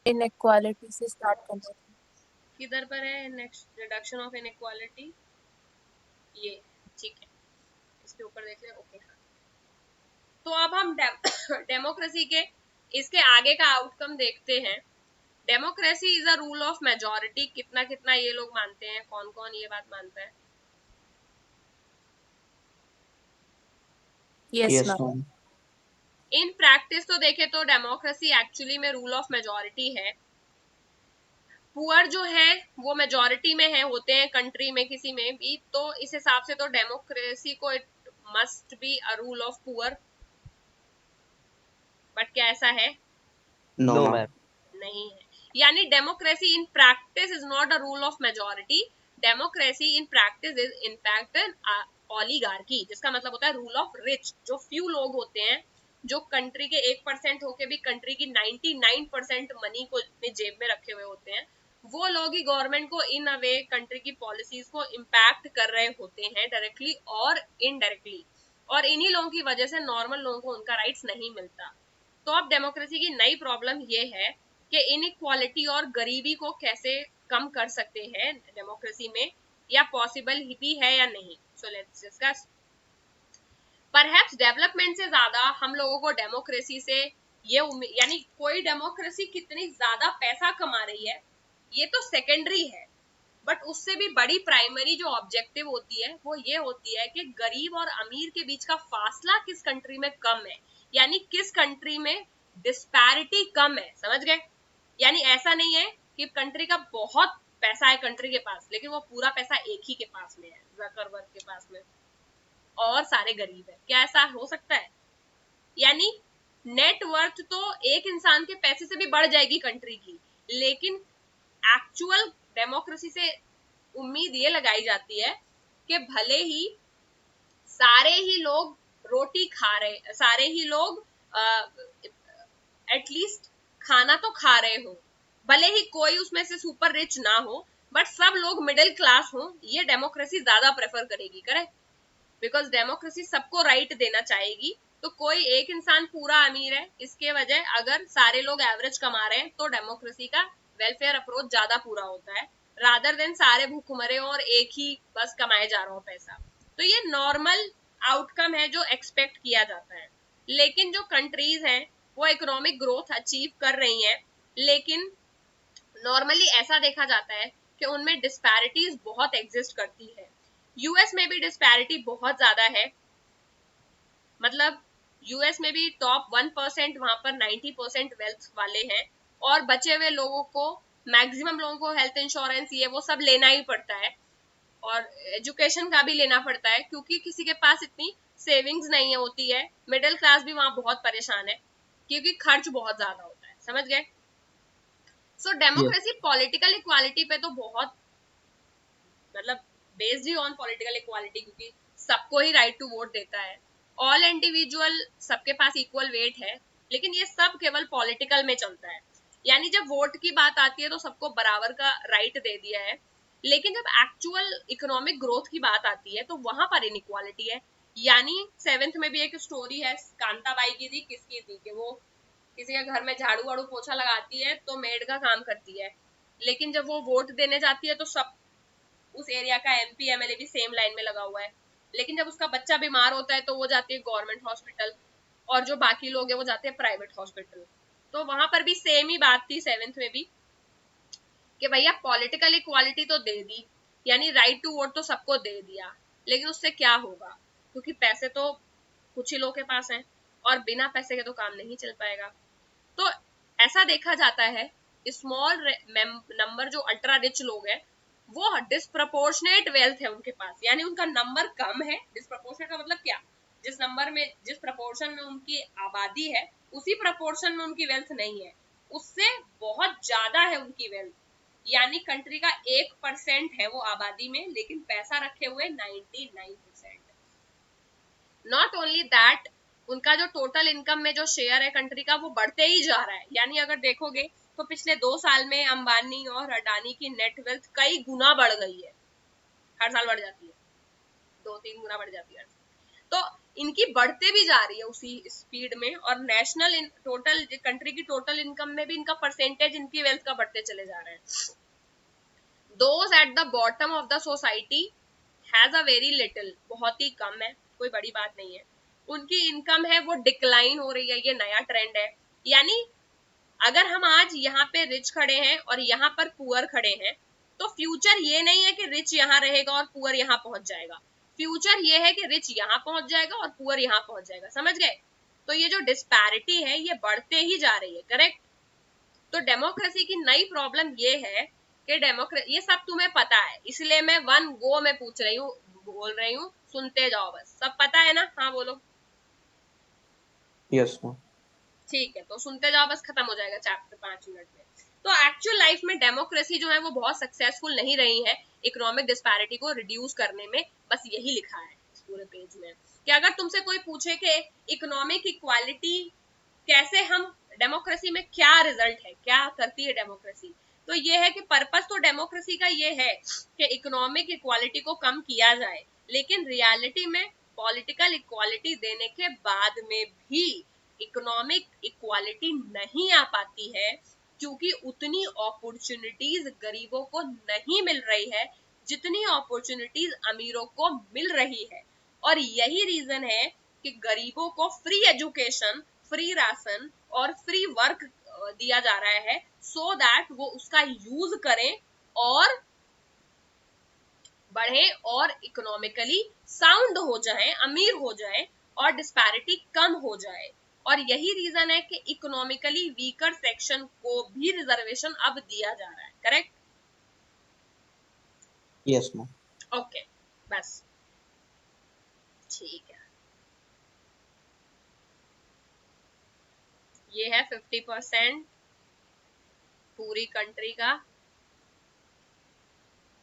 Inequality से start करना था। किधर पर है नेक्स्ट रिडक्शन ऑफ इनइक्वालिटी, ये ठीक है, इसके ऊपर देख ले। ओके हाँ, तो अब हम डेमोक्रेसी के इसके आगे का आउटकम देखते हैं। Democracy is a rule of majority, कितना कितना ये लोग मानते हैं, कौन कौन ये बात मानता है? Yes yes ma'am. Ma'am. In practice तो देखे तो डेमोक्रेसी एक्चुअली में रूल ऑफ मेजोरिटी है। पुअर जो है वो मेजोरिटी में है, होते हैं कंट्री में किसी में भी, तो इस हिसाब से तो डेमोक्रेसी को it must be a rule of poor. But क्या ऐसा है? No no ma'am. मैम। नहीं है। यानी democracy in practice is not a rule of majority, democracy in practice is in fact an oligarchy, जिसका मतलब होता है रूल ऑफ रिच। जो फ्यू लोग होते हैं, जो कंट्री के 1% होके भी कंट्री की 99% मनी को अपने जेब में रखे हुए होते हैं, वो लोग ही गवर्नमेंट को इन अ वे कंट्री की पॉलिसीज को इम्पैक्ट कर रहे होते हैं डायरेक्टली और इनडायरेक्टली, और इन्हीं लोगों की वजह से नॉर्मल लोगों को उनका राइट्स नहीं मिलता। तो अब डेमोक्रेसी की नई प्रॉब्लम ये है कि इनइक्वालिटी और गरीबी को कैसे कम कर सकते हैं डेमोक्रेसी में, या पॉसिबल भी है या नहीं। So let's discuss. Perhaps development से ज्यादा हम लोगों को डेमोक्रेसी से ये यानी कोई डेमोक्रेसी कितनी ज्यादा पैसा कमा रही है ये तो सेकेंडरी है, बट उससे भी बड़ी प्राइमरी जो ऑब्जेक्टिव होती है वो ये होती है कि गरीब और अमीर के बीच का फासला किस कंट्री में कम है, यानी किस कंट्री में डिस्पैरिटी कम है। समझ गए? यानी ऐसा नहीं है कि कंट्री का बहुत पैसा है कंट्री के पास, लेकिन वो पूरा पैसा एक ही के पास में है, जकरबर्ग के पास में, और सारे गरीब है। क्या ऐसा हो सकता है? यानी नेट वर्थ तो एक इंसान के पैसे से भी बढ़ जाएगी कंट्री की, लेकिन एक्चुअल डेमोक्रेसी से उम्मीद ये लगाई जाती है कि भले ही सारे ही लोग रोटी खा रहे, सारे ही लोग एटलीस्ट खाना तो खा रहे हो, भले ही कोई उसमें से सुपर रिच ना हो, बट सब लोग मिडिल क्लास हो, ये डेमोक्रेसी ज्यादा प्रेफर करेगी। करेक्ट? बिकॉज डेमोक्रेसी सबको राइट देना चाहेगी। तो कोई एक इंसान पूरा अमीर है, इसके वजह अगर सारे लोग एवरेज कमा रहे हैं तो डेमोक्रेसी का वेलफेयर अप्रोच ज्यादा पूरा होता है, रादर देन सारे भूखमरे और एक ही बस कमाए जा रहा हो पैसा। तो ये नॉर्मल आउटकम है जो एक्सपेक्ट किया जाता है। लेकिन जो कंट्रीज हैं वो इकोनॉमिक ग्रोथ अचीव कर रही हैं, लेकिन नॉर्मली ऐसा देखा जाता है कि उनमें डिस्पैरिटीज बहुत एग्जिस्ट करती है। यूएस में भी डिस्पैरिटी बहुत ज्यादा है, मतलब यूएस में भी टॉप 1% वहां पर 90% वेल्थ वाले हैं, और बचे हुए लोगों को, मैक्सिमम लोगों को हेल्थ इंश्योरेंस ये वो सब लेना ही पड़ता है, और एजुकेशन का भी लेना पड़ता है, क्योंकि किसी के पास इतनी सेविंग्स नहीं होती है। मिडिल क्लास भी वहां बहुत परेशान है क्योंकि खर्च बहुत ज्यादा होता है। समझ गए? सो डेमोक्रेसी पॉलिटिकल इक्वालिटी पे तो बहुत, मतलब based he on political equality, क्योंकि सबको ही राइट टू वोट देता है, ऑल इंडिविजुअल सबके पास इक्वल वेट है, लेकिन ये सब केवल पॉलिटिकल में चलता है। यानी जब वोट की बात आती है तो सबको बराबर का राइट दे दिया है, लेकिन जब एक्चुअल इकोनॉमिक ग्रोथ की बात आती है तो वहां पर इनइक्वालिटी है। यानी 7th में भी एक स्टोरी है कांताबाई की थी, किसकी थी, कि वो किसी के घर में झाड़ू वाड़ू पोछा लगाती है तो मेड का काम करती है, लेकिन जब वो वोट देने जाती है तो सब, उस एरिया का एमपी एमएलए भी सेम लाइन में लगा हुआ है, लेकिन जब उसका बच्चा बीमार होता है तो वो जाती है गवर्नमेंट हॉस्पिटल, और जो बाकी लोग हैं वो जाते हैं प्राइवेट हॉस्पिटल। तो वहां पर भी सेम ही बात थी 7th में भी, कि भैया पॉलिटिकल इक्वालिटी तो दे दी, यानी राइट टू वोट तो सबको दे दिया, लेकिन उससे क्या होगा, क्योंकि पैसे तो कुछ ही लोगों के पास हैं, और बिना पैसे के तो काम नहीं चल पाएगा। तो ऐसा देखा जाता है स्मॉल नंबर जो अल्ट्रा रिच लोग हैं वो डिस्प्रपोर्शनेट वेल्थ है उनके पास, यानी उनका नंबर कम है। डिस्प्रपोर्शनेट का मतलब क्या? जिस नंबर में, जिस प्रपोर्शन में उनकी आबादी है उसी प्रपोर्शन में उनकी वेल्थ नहीं है, उससे बहुत ज्यादा है उनकी वेल्थ। यानी कंट्री का 1% है वो आबादी में, लेकिन पैसा रखे हुए 99%। नॉट ओनली दैट, उनका जो टोटल इनकम में जो शेयर है कंट्री का वो बढ़ते ही जा रहा है। यानी अगर देखोगे तो पिछले 2 साल में अंबानी और अडानी की नेट वेल्थ कई गुना बढ़ गई है, हर साल बढ़ जाती है, 2-3 गुना बढ़ जाती है। तो इनकी बढ़ते भी जा रही है उसी स्पीड में, और नेशनल टोटल कंट्री की टोटल इनकम में भी इनका परसेंटेज इनकी वेल्थ का बढ़ते चले जा रहे हैं। Those at the bottom of the society has a very little, बहुत ही कम है, कोई बड़ी बात नहीं है, उनकी इनकम है वो डिक्लाइन हो रही है, ये नया ट्रेंड है। यानी अगर हम आज यहाँ पे रिच खड़े हैं और यहाँ पर पुअर खड़े हैं, तो फ्यूचर ये नहीं है कि रिच यहाँ रहेगा और पुअर यहाँ पहुंच जाएगा, फ्यूचर ये है कि रिच यहाँ पहुंच जाएगा और पुअर यहाँ पहुंच जाएगा, समझ गए? तो ये जो डिस्पैरिटी है ये बढ़ते ही जा रही है, करेक्ट? तो डेमोक्रेसी की नई प्रॉब्लम ये है कि डेमोक्रेसी, ये सब तुम्हें पता है, इसलिए मैं वन गो में पूछ रही हूँ, बोल रही हूँ, सुनते जाओ बस, सब पता है ना? हाँ बोलो। Yes ma'am. ठीक है, तो सुनते जाओ बस, खत्म हो जाएगा चैप्टर 5 मिनट में। तो एक्चुअल लाइफ में डेमोक्रेसी जो है वो बहुत सक्सेसफुल नहीं रही है इकोनॉमिक डिस्पैरिटी को रिड्यूस करने में, बस यही लिखा है इस पूरे पेज में। कि अगर तुमसे कोई पूछे कि इकोनॉमिक इक्वालिटी कैसे हम, डेमोक्रेसी में क्या रिजल्ट है, क्या करती है डेमोक्रेसी, तो ये है कि पर्पस तो डेमोक्रेसी का ये है कि इकोनॉमिक इक्वालिटी को कम किया जाए, लेकिन रियलिटी में पॉलिटिकल इक्वालिटी देने के बाद में भी इकोनॉमिक इक्वालिटी नहीं आ पाती है, क्योंकि उतनी अपॉर्चुनिटीज गरीबों को नहीं मिल रही है जितनी अपॉर्चुनिटीज अमीरों को मिल रही है। और यही रीजन है कि गरीबों को फ्री एजुकेशन, फ्री राशन और फ्री वर्क दिया जा रहा है, सो दैट वो उसका यूज करें और बढ़े और इकोनॉमिकली साउंड हो जाए, अमीर हो जाए और डिस्पैरिटी कम हो जाए। और यही रीजन है कि इकोनॉमिकली वीकर सेक्शन को भी रिजर्वेशन अब दिया जा रहा है, करेक्ट? Yes ma'am. ओके, बस ठीक है। ये है 50% पूरी कंट्री का,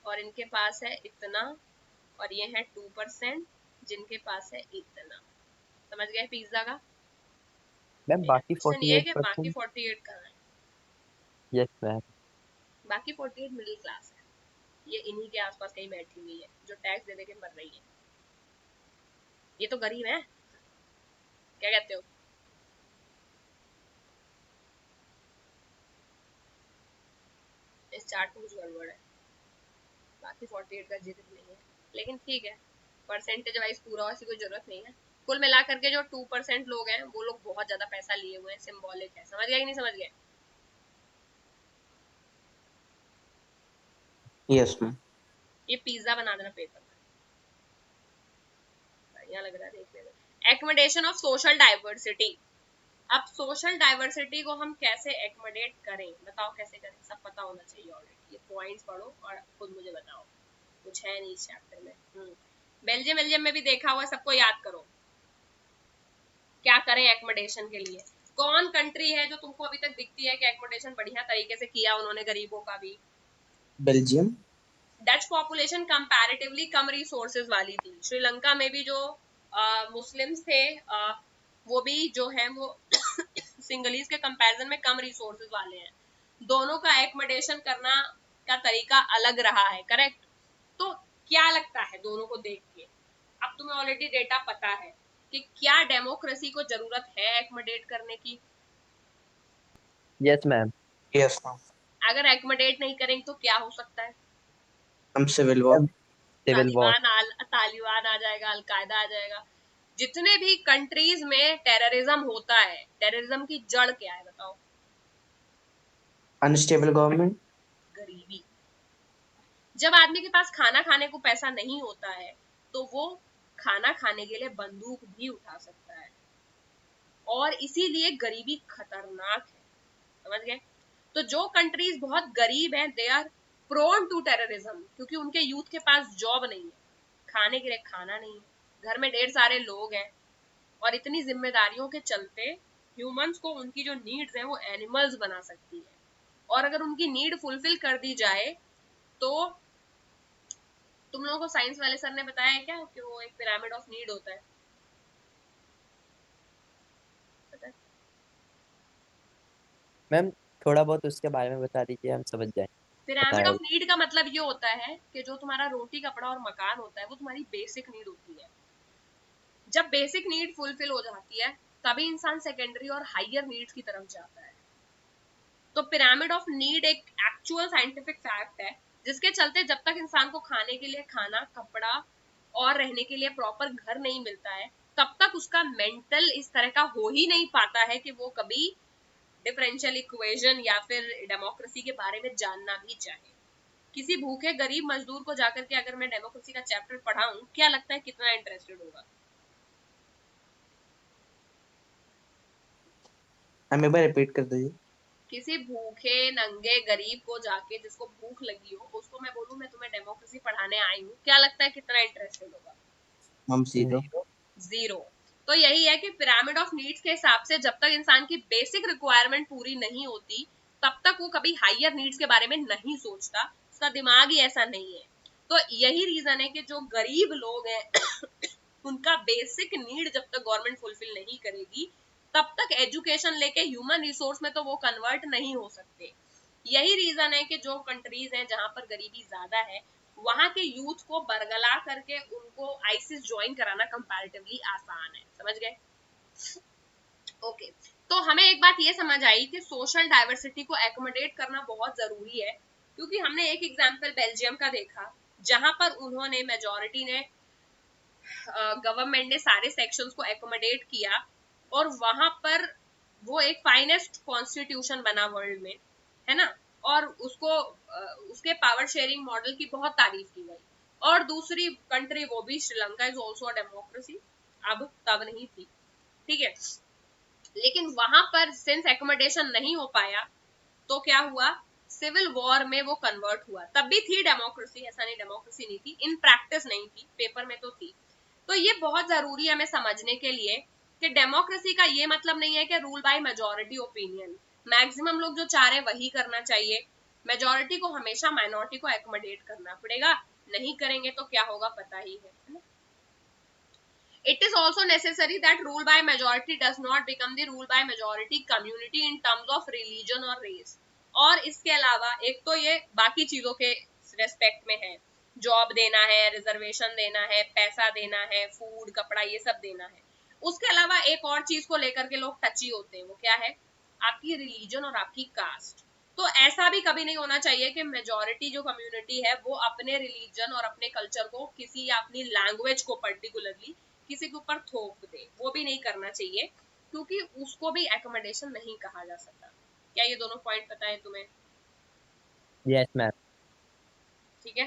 और इनके पास है इतना, और ये है 2% जिनके पास है इतना। समझ गए पिज्जा का? मैम बाकी क्वेश्चन ये है कि बाकी 48%। 48 कहाँ है? Yes ma'am. बाकी 48 मिडिल क्लास है, ये इन्हीं के आसपास कहीं बैठी हुई है जो टैक्स दे दे के मर रही है, ये तो गरीब है, क्या कहते हो? इस चार्ट में कुछ गड़बड़ है, बाकी 48 का जिक्र नहीं है, लेकिन ठीक है, परसेंटेज वाइज पूरा ऐसी कोई जरूरत नहीं है। कुल मिला करके जो 2% लोग हैं वो लोग बहुत ज्यादा पैसा लिए हुए हैं, सिंबॉलिक है, समझ गए कि नहीं समझ गए? Yes ma'am. ये पिज्जा बना देना पेपर में, बढ़िया लग रहा है देखने में। Accommodation of social diversity. अब सोशल डाइवर्सिटी को हम कैसे एकोमोडेट करें, बताओ कैसे करें, सब पता होना चाहिए ऑलरेडी, ये पॉइंट्स पढ़ो और खुद मुझे बताओ, कुछ है नहीं इस चैप्टर में। बेल्जियम बेल्जियम में भी देखा हुआ, सबको याद करो क्या करें एकोमोडेशन के लिए। कौन कंट्री है जो तुमको अभी तक दिखती है कि एकोमोडेशन बढ़िया तरीके से किया उन्होंने गरीबों का भी? बेल्जियम। डच पॉपुलेशन कंपैरेटिवली कम रिसोर्सेज वाली थी। श्रीलंका में भी जो मुस्लिम्स थे वो भी जो है वो सिंगलीज के कंपैरिजन में कम रिसोर्सेज वाले हैं। दोनों का एकोमोडेशन करना का तरीका अलग रहा है, करेक्ट? तो क्या लगता है दोनों को देख के, अब तुम्हें ऑलरेडी डेटा पता है कि क्या डेमोक्रेसी को जरूरत है एकोमोडेट करने की? Yes ma'am. Yes ma'am. अगर एकोमोडेट नहीं करेंगे तो क्या हो सकता है? हम civil war. Civil war. Taliban आ जाएगा, अलकायदा आ जाएगा। जितने भी कंट्रीज में टेररिज्म होता है, टेररिज्म की जड़ क्या है बताओ? Unstable government. गरीबी। जब आदमी के पास खाना खाने को पैसा नहीं होता है तो वो खाना खाने के लिए बंदूक भी उठा सकता है, और इसीलिए गरीबी खतरनाक है, समझ गए? तो जो कंट्रीज बहुत गरीब हैं they are prone to terrorism, क्योंकि उनके यूथ के पास जॉब नहीं है, खाने के लिए खाना नहीं है, घर में ढेर सारे लोग हैं, और इतनी जिम्मेदारियों के चलते ह्यूमंस को उनकी जो नीड्स हैं वो एनिमल्स बना सकती है। और अगर उनकी नीड फुलफिल कर दी जाए तो, तुम लोगों को साइंस वाले सर ने बताया है क्या कि वो एक पिरामिड ऑफ नीड होता है? पता है? मैम थोड़ा बहुत उसके बारे में बता दीजिए, हम समझ जाए। पिरामिड ऑफ नीड का मतलब ये होता है कि जो तुम्हारा रोटी कपड़ा और मकान होता है वो तुम्हारी बेसिक नीड होती है। जब बेसिक नीड फुलफिल हो जाती है तभी इंसान सेकेंडरी और हायर नीड्स की तरफ जाता है। तो पिरामिड ऑफ नीड एक एक्चुअल साइंटिफिक फैक्ट है जिसके चलते जब तक इंसान को खाने के लिए खाना, कपड़ा और रहने के लिए प्रॉपर घर नहीं मिलता है तब तक उसका मेंटल इस तरह का हो ही नहीं पाता है कि वो कभी डिफरेंशियल इक्वेशन या फिर डेमोक्रेसी के बारे में जानना भी चाहे। किसी भूखे गरीब मजदूर को जाकर के अगर मैं डेमोक्रेसी का चैप्टर पढ़ाऊं, क्या लगता है कितना इंटरेस्टेड होगा? हम एक बार रिपीट कर दीजिए। किसी भूखे नंगे गरीब को जाके जिसको भूख लगी हो उसको मैं बोलूं मैं तुम्हें डेमोक्रेसी पढ़ाने आई हूँ, क्या लगता है कितना इंटरेस्टेड होगा? हम जीरो। जीरो। तो यही है कि पिरामिड ऑफ नीड्स के हिसाब से जब तक इंसान की बेसिक रिक्वायरमेंट पूरी नहीं होती तब तक वो कभी हायर नीड्स के बारे में नहीं सोचता, उसका दिमाग ही ऐसा नहीं है। तो यही रीजन है कि जो गरीब लोग हैं उनका बेसिक नीड जब तक गवर्नमेंट फुलफिल नहीं करेगी तब तक एजुकेशन लेके ह्यूमन रिसोर्स में तो वो कन्वर्ट नहीं हो सकते। यही रीजन है कि जो कंट्रीज हैं जहां पर गरीबी ज्यादा है वहां के यूथ को बरगला करके उनको आईसिस ज्वाइन कराना कंपैरेटिवली आसान है। समझ गए? ओके। तो हमें एक बात ये समझ आई कि सोशल डाइवर्सिटी को एकोमोडेट करना बहुत जरूरी है, क्योंकि हमने एक एग्जांपल बेल्जियम का देखा जहां पर उन्होंने मेजोरिटी ने गवर्नमेंट ने सारे सेक्शंस को एकोमोडेट किया और वहां पर वो एक फाइनेस्ट कॉन्स्टिट्यूशन बना वर्ल्ड में, है ना? और उसको उसके पावर शेयरिंग मॉडल की बहुत तारीफ की गई। और दूसरी कंट्री वो भी श्रीलंका इज ऑल्सो डेमोक्रेसी, अब तब नहीं थी, ठीक है। लेकिन वहां पर सिंस एकोमोडेशन नहीं हो पाया तो क्या हुआ, सिविल वॉर में वो कन्वर्ट हुआ। तब भी थी डेमोक्रेसी, ऐसा नहीं डेमोक्रेसी नहीं थी, इन प्रैक्टिस नहीं थी, पेपर में तो थी। तो ये बहुत जरूरी है हमें समझने के लिए कि डेमोक्रेसी का ये मतलब नहीं है कि rule by majority opinion, maximum लोग जो चाह रहे हैं वही करना चाहिए। मेजोरिटी को हमेशा माइनॉरिटी को एकोमोडेट करना पड़ेगा, नहीं करेंगे तो क्या होगा पता ही है ना? It is also necessary that rule by majority does not become the rule by majority community in terms of religion or race। और इसके अलावा एक तो ये बाकी चीजों के रेस्पेक्ट में है, जॉब देना है, रिजर्वेशन देना है, पैसा देना है, फूड कपड़ा ये सब देना है। उसके अलावा एक और चीज को लेकर के लोग टची होते हैं, वो क्या है? आपकी रिलीजन और आपकी कास्ट। तो ऐसा भी कभी नहीं होना चाहिए कि मेजोरिटी जो कम्युनिटी है वो अपने रिलीजन और अपने कल्चर को किसी या अपनी लैंग्वेज को पर्टिकुलरली किसी के ऊपर थोप दे, वो भी नहीं करना चाहिए, क्योंकि उसको भी एकोमोडेशन नहीं कहा जा सकता। क्या ये दोनों पॉइंट पता है तुम्हें? Yes ma'am. ठीक है।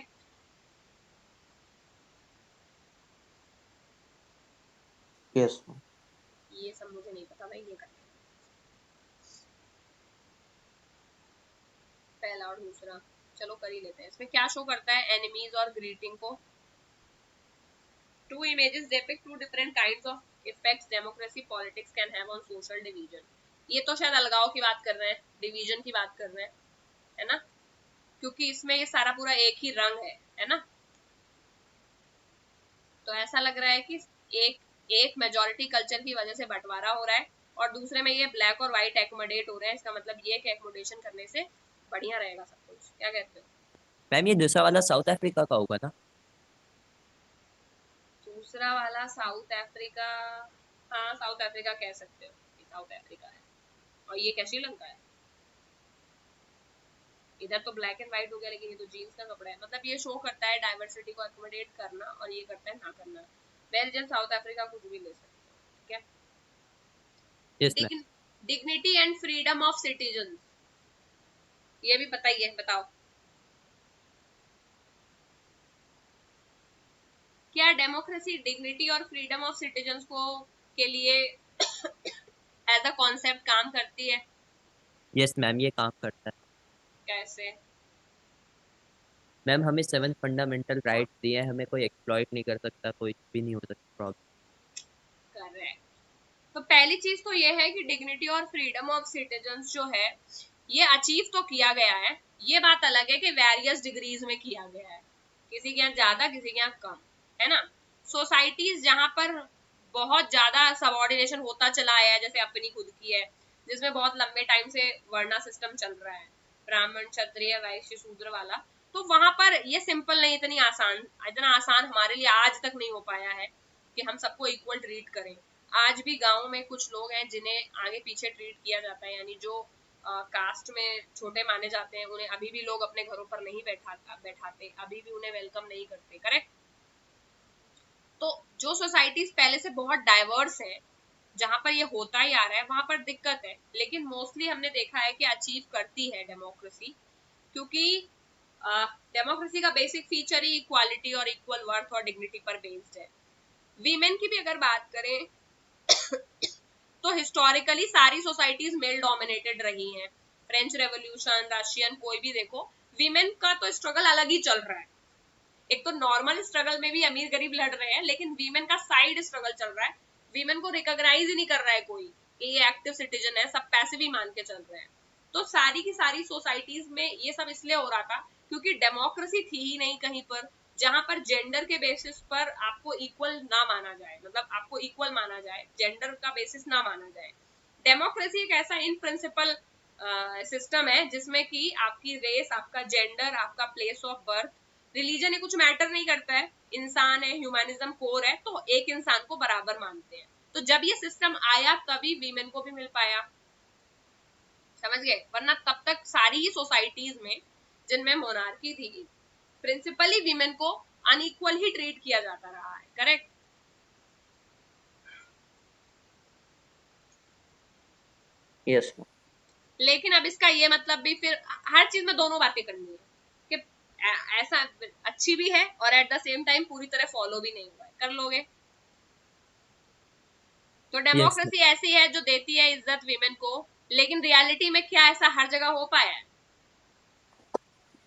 यस। ये सब मुझे नहीं पता, मैं ये करती हूँ पहला और दूसरा। चलो कर ही लेते हैं। इसमें क्या शो करता है एनिमीज और ग्रीटिंग को? Two images depict two different kinds of effects democracy politics can have on social division। ये तो शायद अलगाव की बात कर रहे हैं, डिवीजन की बात कर रहे हैं, है ना? क्योंकि इसमें ये सारा पूरा एक ही रंग है ना? तो ऐसा लग रहा है कि एक मेजोरिटी कल्चर की वजह से बंटवारा हो रहा है और दूसरे में ये ब्लैक और व्हाइट एकोमोडेट हो रहे हैं। इसका मतलब ये कि एकोमोडेशन करने से बढ़िया रहेगा सब कुछ। क्या कहते हो? मैम ये दूसरा वाला साउथ अफ्रीका का होगा ना? दूसरा वाला साउथ अफ्रीका, हाँ साउथ अफ्रीका कह सकते हो, साउथ अफ्रीका है। और ये क्या श्रीलंका है? इधर तो ब्लैक एंड व्हाइट हो गया, लेकिन ये तो जीन्स का कपड़ा है। मतलब ये शो करता है डाइवर्सिटी को एकोमोडेट करना और ये करता है ना करना। बेल्जियम, साउथ अफ्रीका कुछ भी ले सकते हो, ठीक है। Yes ma'am. Dignity and freedom of citizen, ये भी बताइए, बताओ क्या डेमोक्रेसी डिग्निटी और फ्रीडम ऑफ सिटीजन को के लिए एज अ कॉन्सेप्ट काम करती है? यस मैम ये काम करता है। कैसे? मैम हमें 7 फंडामेंटल राइट्स दिए हैं, हमें कोई एक्सप्लॉइट नहीं कर सकता, कोई भी नहीं हो सकता प्रॉब्लम। करेक्ट। तो पहली चीज तो ये है कि डिग्निटी और फ्रीडम ऑफ सिटीजन्स जो है ये अचीव तो किया गया है, ये बात अलग है कि वेरियस डिग्रीज में किया गया है, किसी के यहाँ ज्यादा किसी के यहाँ कम, है ना? सोसाइटीज जहां पर बहुत ज्यादा सबऑर्डिनेशन होता चला आया है, जैसे अपनी खुद की है जिसमें बहुत लंबे टाइम से वर्णा सिस्टम चल रहा है, ब्राह्मण क्षत्रिय वैश्य शूद्र वाला, तो वहां पर ये सिंपल नहीं, इतना आसान हमारे लिए आज तक नहीं हो पाया है कि हम सबको इक्वल ट्रीट करें। आज भी गांव में कुछ लोग हैं जिन्हें आगे पीछे ट्रीट किया जाता है, यानी जो कास्ट में छोटे माने जाते हैं उन्हें अभी भी लोग अपने घरों पर नहीं बैठाते, अभी भी उन्हें वेलकम नहीं करते, करेक्ट। तो जो सोसाइटीज पहले से बहुत डाइवर्स है, जहां पर ये होता ही आ रहा है, वहां पर दिक्कत है, लेकिन मोस्टली हमने देखा है कि अचीव करती है डेमोक्रेसी, क्योंकि डेमोक्रेसी का बेसिक फीचर ही इक्वालिटी और इक्वल वर्थ और डिग्निटी पर बेस्ड है। वीमेन की भी अगर बात करें तो हिस्टोरिकली सारी सोसाइटीज मेल डोमिनेटेड रही हैं। फ्रेंच रेवोल्यूशन, रशियन, कोई भी देखो, वीमेन का तो स्ट्रगल अलग ही चल रहा है। एक तो नॉर्मल स्ट्रगल में भी अमीर गरीब लड़ रहे हैं, लेकिन वीमेन का साइड स्ट्रगल चल रहा है। वीमेन को रिकॉग्नाइज ही नहीं कर रहा है कोई कि ये एक्टिव सिटीजन है, सब पैसे भी मान के चल रहे हैं। तो सारी की सारी सोसाइटीज में ये सब इसलिए हो रहा था क्योंकि डेमोक्रेसी थी ही नहीं कहीं पर जहां पर जेंडर के बेसिस पर आपको इक्वल ना माना जाए, मतलब आपको इक्वल माना जाए, जेंडर का बेसिस ना माना जाए। डेमोक्रेसी एक ऐसा इन प्रिंसिपल सिस्टम है जिसमें कि आपकी रेस, आपका जेंडर, आपका प्लेस ऑफ बर्थ, रिलीजन ये कुछ मैटर नहीं करता है, इंसान है, ह्यूमैनिज्म कोर है, तो एक इंसान को बराबर मानते हैं। तो जब ये सिस्टम आया तभी वीमेन को भी मिल पाया, समझ गए, वरना तब तक सारी ही सोसाइटीज में जिनमें मोनार्की थी, प्रिंसिपली वीमेन को अनइक्वल ही ट्रीट किया जाता रहा है, करेक्ट। Yes ma'am. लेकिन अब इसका ये मतलब भी फिर हर चीज में दोनों बातें करनी है कि ऐसा अच्छी भी है और एट द सेम टाइम पूरी तरह फॉलो भी नहीं हुआ है, कर लोगे। तो यस डेमोक्रेसी ऐसी है जो देती है इज्जत वीमेन को, लेकिन रियलिटी में क्या ऐसा हर जगह हो पाया है?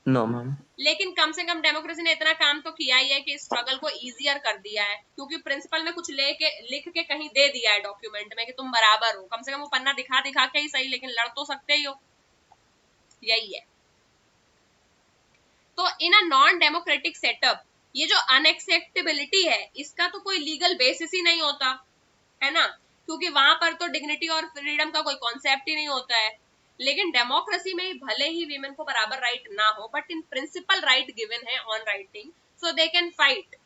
No ma'am. लेकिन कम से कम डेमोक्रेसी ने इतना काम तो किया ही है कि स्ट्रगल को इजियर कर दिया है, क्योंकि प्रिंसिपल में कुछ लेके लिख के कहीं दे दिया है डॉक्यूमेंट में कि तुम बराबर हो, कम से कम वो पन्ना दिखा दिखा के ही सही, लेकिन लड़ तो सकते ही हो, यही है। तो इन अ नॉन डेमोक्रेटिक सेटअप ये जो अनएक्सेप्टेबिलिटी है इसका तो कोई लीगल बेसिस ही नहीं होता है ना, क्योंकि वहां पर तो डिग्निटी और फ्रीडम का कोई कॉन्सेप्ट ही नहीं होता है। लेकिन डेमोक्रेसी में भले ही वीमेन को बराबर राइट ना हो, but in principle right given है on writing, so they can fight.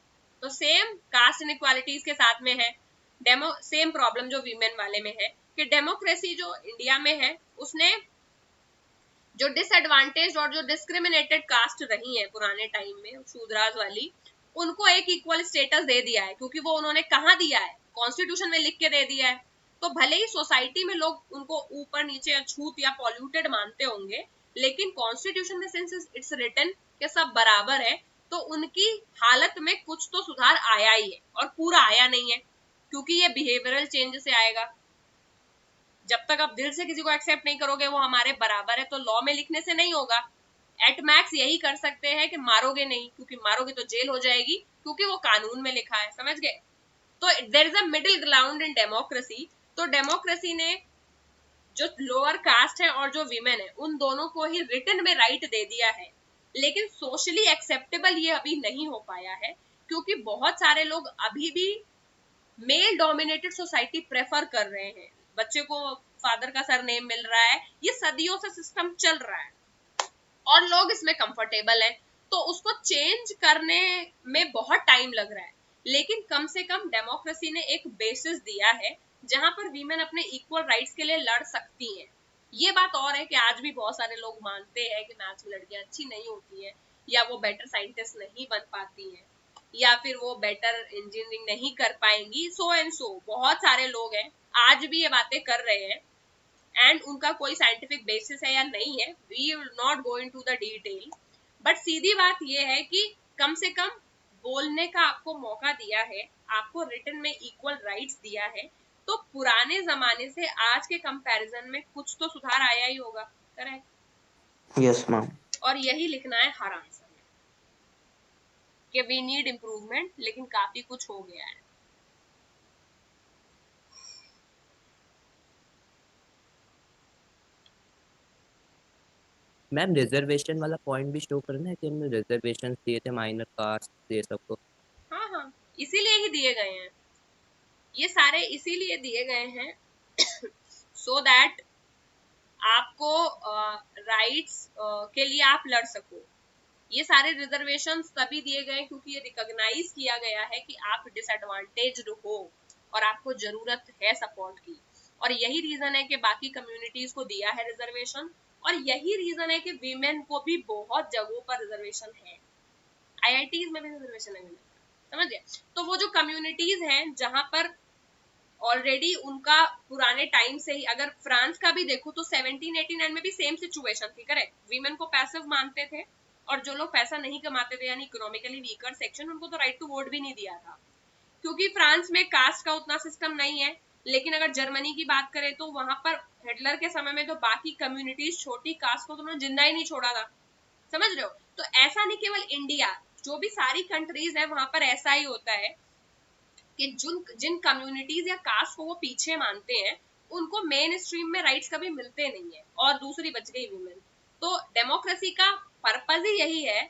तो सेम कास्ट इनइक्वालिटीज के साथ में है सेम प्रॉब्लम जो वीमेन वाले में है कि डेमोक्रेसी जो इंडिया में है उसने जो डिसएडवांटेज और जो डिस्क्रिमिनेटेड कास्ट रही है पुराने टाइम में, शूद्राज वाली, उनको एक इक्वल स्टेटस दे दिया है, क्योंकि वो उन्होंने कहाँ दिया है, कॉन्स्टिट्यूशन में लिख के दे दिया है। तो भले ही सोसाइटी में लोग उनको ऊपर नीचे अछूत या पॉल्यूटेड मानते होंगे, लेकिन कॉन्स्टिट्यूशन में सिंस इट्स रिटन के सब बराबर है, तो उनकी हालत में कुछ तो सुधार आया ही है, और पूरा आया नहीं है, क्योंकि ये बिहेवियरल चेंज से आएगा। जब तक आप दिल से किसी को एक्सेप्ट नहीं करोगे वो हमारे बराबर है, तो लॉ में लिखने से नहीं होगा। एट मैक्स यही कर सकते हैं कि मारोगे नहीं, क्योंकि मारोगे तो जेल हो जाएगी, क्योंकि वो कानून में लिखा है, समझ गए। तो there is a middle ground in democracy. तो डेमोक्रेसी ने जो लोअर कास्ट है और जो वीमेन है उन दोनों को ही रिटन में राइट दे दिया है, लेकिन सोशली एक्सेप्टेबल ये अभी नहीं हो पाया है, क्योंकि बहुत सारे लोग अभी भी मेल डोमिनेटेड सोसाइटी प्रेफर कर रहे हैं। बच्चे को फादर का सरनेम मिल रहा है, ये सदियों से सिस्टम चल रहा है और लोग इसमें कंफर्टेबल हैं, तो उसको चेंज करने में बहुत टाइम लग रहा है। लेकिन कम से कम डेमोक्रेसी ने एक बेसिस दिया है जहां पर वीमेन अपने इक्वल राइट्स के लिए लड़ सकती हैं। ये बात और है कि आज भी बहुत सारे लोग मानते हैं कि मैथ्स में लड़कियां अच्छी नहीं होती हैं, या वो बेटर साइंटिस्ट नहीं बन पाती हैं, या फिर वो बेटर इंजीनियरिंग नहीं कर पाएंगी, सो एंड सो बहुत सारे लोग हैं आज भी ये बातें कर रहे हैं, एंड उनका कोई साइंटिफिक बेसिस है या नहीं है, we will not go into the detail. But सीधी बात ये है कि कम से कम बोलने का आपको मौका दिया है, आपको रिटन में इक्वल राइट्स दिया है, तो पुराने जमाने से आज के कंपैरिजन में कुछ तो सुधार आया ही होगा, करेक्ट। Yes ma'am. और यही लिखना है हर आंसर में कि वी नीड इम्प्रूवमेंट, लेकिन काफी कुछ हो गया है। मैम रिजर्वेशन वाला पॉइंट भी शो करना है कि हमने रिजर्वेशन दिए थे माइनर कास्ट ये सबको। हाँ हाँ, इसीलिए ही दिए गए हैं, ये सारे इसीलिए दिए गए हैं सो दैट आपको राइट्स के लिए आप लड़ सको। ये सारे रिजर्वेशन तभी दिए गए क्योंकि ये रिकॉग्नाइज किया गया है कि आप डिसएडवांटेज्ड हो और आपको जरूरत है सपोर्ट की, और यही रीजन है कि बाकी कम्युनिटीज को दिया है रिजर्वेशन, और यही रीजन है कि वीमेन को भी बहुत जगहों पर रिजर्वेशन है, आईआईटीज में भी रिजर्वेशन है women का, समझ गए। तो वो जो कम्युनिटीज हैं जहां पर ऑलरेडी उनका पुराने टाइम से ही, अगर फ्रांस का भी देखो तो 1789 में भी सेम सिचुएशन थी, करेक्ट, वीमेन को पैसिव मानते थे, और जो लोग पैसा नहीं कमाते थे यानी इकोनॉमिकली वीकर सेक्शन, उनको तो राइट टू वोट भी नहीं दिया था, क्योंकि फ्रांस में कास्ट का उतना सिस्टम नहीं है। लेकिन अगर जर्मनी की बात करें तो वहां पर हिटलर के समय में तो बाकी कम्युनिटीज छोटी कास्ट को तो उन्होंने जिंदा ही नहीं छोड़ा था, समझ रहे हो। तो ऐसा नहीं केवल इंडिया, जो भी सारी कंट्रीज है वहां पर ऐसा ही होता है कि जिन कम्युनिटीज या कास्ट को वो पीछे मानते हैं उनको मेन स्ट्रीम में राइट्स कभी मिलते नहीं है, और दूसरी बच गई विमेन। तो डेमोक्रेसी का पर्पज ही यही है,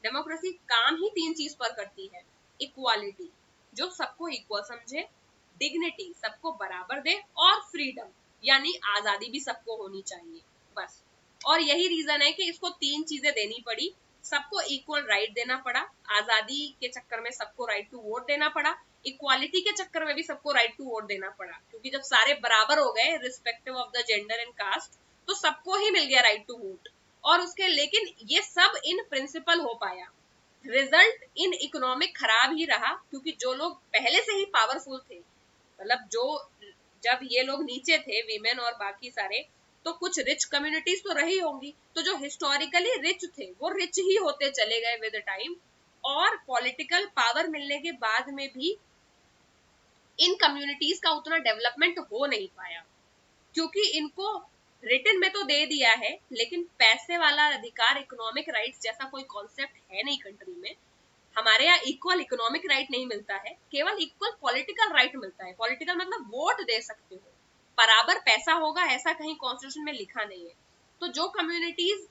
डेमोक्रेसी काम ही तीन चीज पर करती है, इक्वालिटी, जो सबको इक्वल समझे, डिग्निटी, सबको बराबर दे, और फ्रीडम यानी आजादी भी सबको होनी चाहिए, बस। और यही रीजन है कि इसको तीन चीजें देनी पड़ी, सबको इक्वल राइट देना पड़ा, आजादी के चक्कर में सबको राइट टू वोट देना पड़ा, इक्वालिटी के चक्कर में भी सबको राइट टू वोट देना पड़ा, क्योंकि जब सारे बराबर हो गए respective of the gender and caste, तो सबको ही मिल गया राइट टू वोट। और उसके, लेकिन ये सब इन प्रिंसिपल हो पाया, रिजल्ट इन इकोनॉमिक खराब ही रहा, क्योंकि जो लोग पहले से ही पावरफुल थे, मतलब जो, जब ये लोग नीचे थे वीमेन और बाकी सारे, तो कुछ रिच कम्युनिटीज तो रही होंगी, तो जो हिस्टोरिकली रिच थे वो रिच ही होते चले गए विद टाइम, और पॉलिटिकल पावर मिलने के बाद में भी इन कम्युनिटीज का उतना डेवलपमेंट हो नहीं पाया, क्योंकि इनको रिटन में तो दे दिया है, लेकिन पैसे वाला अधिकार, इकोनॉमिक राइट्स जैसा कोई कॉन्सेप्ट है नहीं कंट्री में। हमारे यहाँ इक्वल इकोनॉमिक राइट नहीं मिलता है, केवल इक्वल पॉलिटिकल राइट मिलता है। पॉलिटिकल मतलब वोट दे सकते हो, बराबर पैसा होगा ऐसा कहीं कॉन्स्टिट्यूशन में लिखा नहीं है। तो जो कम्युनिटीज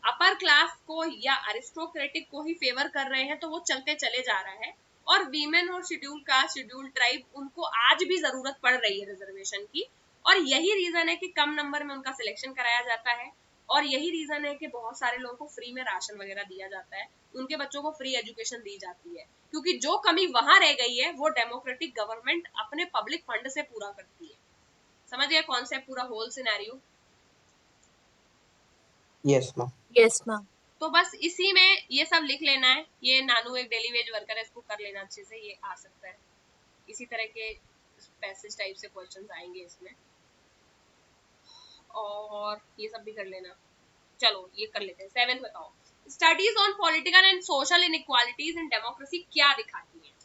अपर क्लास को या अरिस्टोक्रेटिक को ही फेवर कर रहे हैं, तो वो चलते चले जा रहा है, और वीमेन और शेड्यूल कास्ट, शेड्यूल ट्राइब, उनको आज भी जरूरत पड़ रही है रिजर्वेशन की, और यही रीजन है कि कम नंबर में उनका सिलेक्शन कराया जाता है, और यही रीजन है कि बहुत सारे लोगों को फ्री में राशन वगैरह दिया जाता है, उनके बच्चों को फ्री एजुकेशन दी जाती है, क्योंकि जो कमी वहां रह गई है वो डेमोक्रेटिक गवर्नमेंट अपने पब्लिक फंड से पूरा करती है। समझ गए कॉन्सेप्ट, पूरा whole scenario. Yes, ma'am. Yes, ma'am. तो बस इसी में ये सब लिख लेना है, ये नानू एक डेली वेज वर्कर है, इसको कर लेना अच्छे से, ये आ सकता है। इसी तरह के पैसेज टाइप से क्वेश्चंस आएंगे इसमें, और ये सब भी कर लेना। चलो ये कर लेते हैं। 7th बताओ, studies on political and social inequalities in democracy क्या दिखाती है?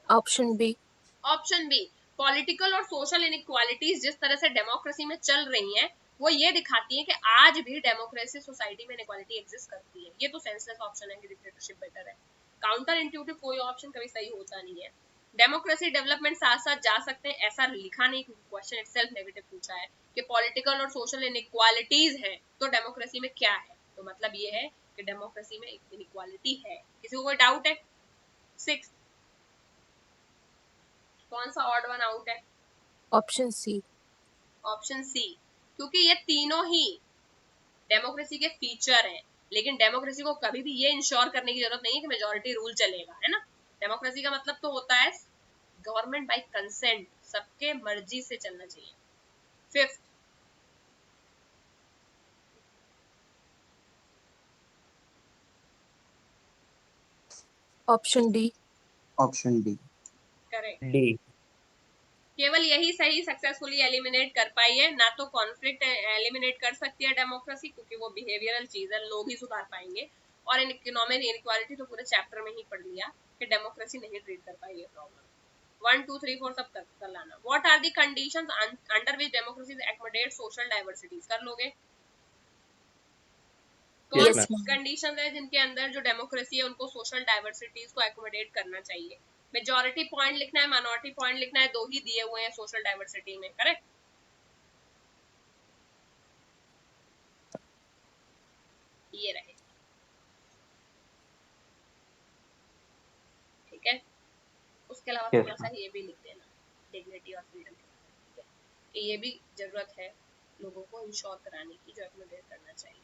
Option B. Option B, political और सोशल इनइक्वालिटीज जिस तरह से डेमोक्रेसी में चल रही हैं, वो ये दिखाती है कि आज भी डेमोक्रेसी सोसाइटी में इनइक्वालिटी एग्जिस्ट करती है। ये तो सेंसलेस ऑप्शन है कि डिक्टेटरशिप बेटर है। काउंटर इंट्यूटिव कोई ऑप्शन कभी सही होता नहीं है। डेमोक्रेसी डेवलपमेंट साथ साथ जा सकते हैं ऐसा लिखा नहीं, क्योंकि क्वेश्चन इटसेल्फ नेगेटिव पूछा है कि पॉलिटिकल और सोशल इनइक्वालिटीज है, तो डेमोक्रेसी में क्या है, तो मतलब ये है कि डेमोक्रेसी में इनइक्वालिटी है। किसी को कोई डाउट है? 6, कौन सा ऑड वन आउट है? Option C. ऑप्शन सी, क्योंकि ये तीनों ही डेमोक्रेसी के फीचर हैं, लेकिन डेमोक्रेसी को कभी भी ये इंश्योर करने की जरूरत नहीं है कि मेजोरिटी रूल चलेगा, है ना। डेमोक्रेसी का मतलब तो होता है गवर्नमेंट बाय कंसेंट, सबके मर्जी से चलना चाहिए। 5th, Option D. Option D. Correct, D. केवल यही सही सक्सेसफुली एलिमिनेट कर पाई है, ना तो कॉन्फ्लिक्ट एलिमिनेट कर सकती है डेमोक्रेसी, क्योंकि वो बिहेवियरल चीज है, लोग ही सुधार पाएंगे। और इन इकोनॉमिक इनइक्वालिटी तो पूरे चैप्टर में ही पढ़ लिया कि डेमोक्रेसी नहीं ट्रीट कर पाई है प्रॉब्लम। 1 2 3 4 सब कर लाना। What are the conditions under which democracy accommodate social diversities, कर लोगे? कौन Yes, Yes, सी ma'am. कंडीशन है जिनके अंदर जो डेमोक्रेसी है उनको सोशल डाइवर्सिटीज को एकोमोडेट करना चाहिए? मेजोरिटी पॉइंट लिखना है, माइनॉरिटी पॉइंट लिखना है, दो ही दिए हुए हैं सोशल डाइवर्सिटी में, करेक्ट। ये रहे, ठीक है। उसके अलावा Yes, थोड़ा सा ma'am. ये भी लिख देना, डिग्निटी और फ्रीडम के बारे में। ये भी जरूरत है लोगों को इंश्योर कराने की, जो एक्नोलेज करना चाहिए।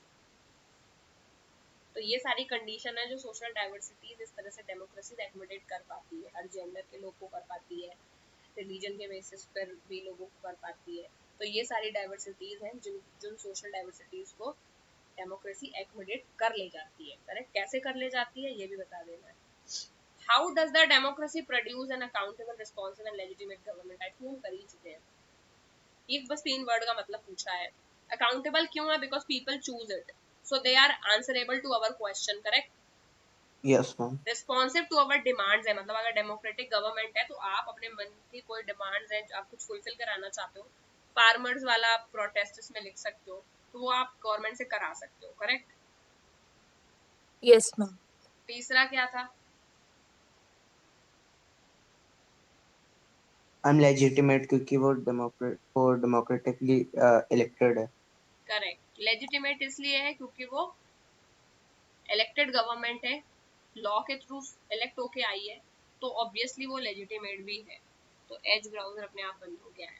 तो ये सारी कंडीशन है जो सोशल डाइवर्सिटीज इस तरह से डेमोक्रेसी एक्नोलेज कर पाती है, हर जेंडर के लोग को कर पाती है, रिलीजन के बेसिस पर भी लोगों को कर पाती है। तो ये सारी डाइवर्सिटीज हैं जिन सोशल डाइवर्सिटीज को डेमोक्रेसी एक्नोलेज कर ले जाती है। करेक्ट? कैसे कर ले जाती है ये भी बता देना है। How does the democracy produce an accountable, responsive and legitimate government? I think हम कर ही चुके हैं। एक बस 3 वर्ड का मतलब पूछा है। अकाउंटेबल क्यों है? Because people choose it, so they are answerable to our question. Correct? Yes, ma'am. Responsive to our demands है, मतलब अगर डेमोक्रेटिक गवर्नमेंट है तो आप अपने मन की कोई डिमांड्स है, आप कुछ फुलफिल कराना चाहते हो, फार्मर्स वाला प्रोटेस्ट इसमें लिख सकते हो, तो वो आप गवर्नमेंट से करा सकते हो। करेक्ट? Yes, ma'am. तीसरा क्या था? I'm legitimate क्योंकि वो डेमोक्रेटिकली इलेक्टेड है। करेक्ट। लेजिटिमेट इसलिए है क्योंकि वो इलेक्टेड गवर्नमेंट है, लॉ के थ्रू इलेक्ट होके आई है, तो ऑब्वियसली वो लेजिटिमेट भी है। तो एज ब्राउजर अपने आप बंद हो गया है।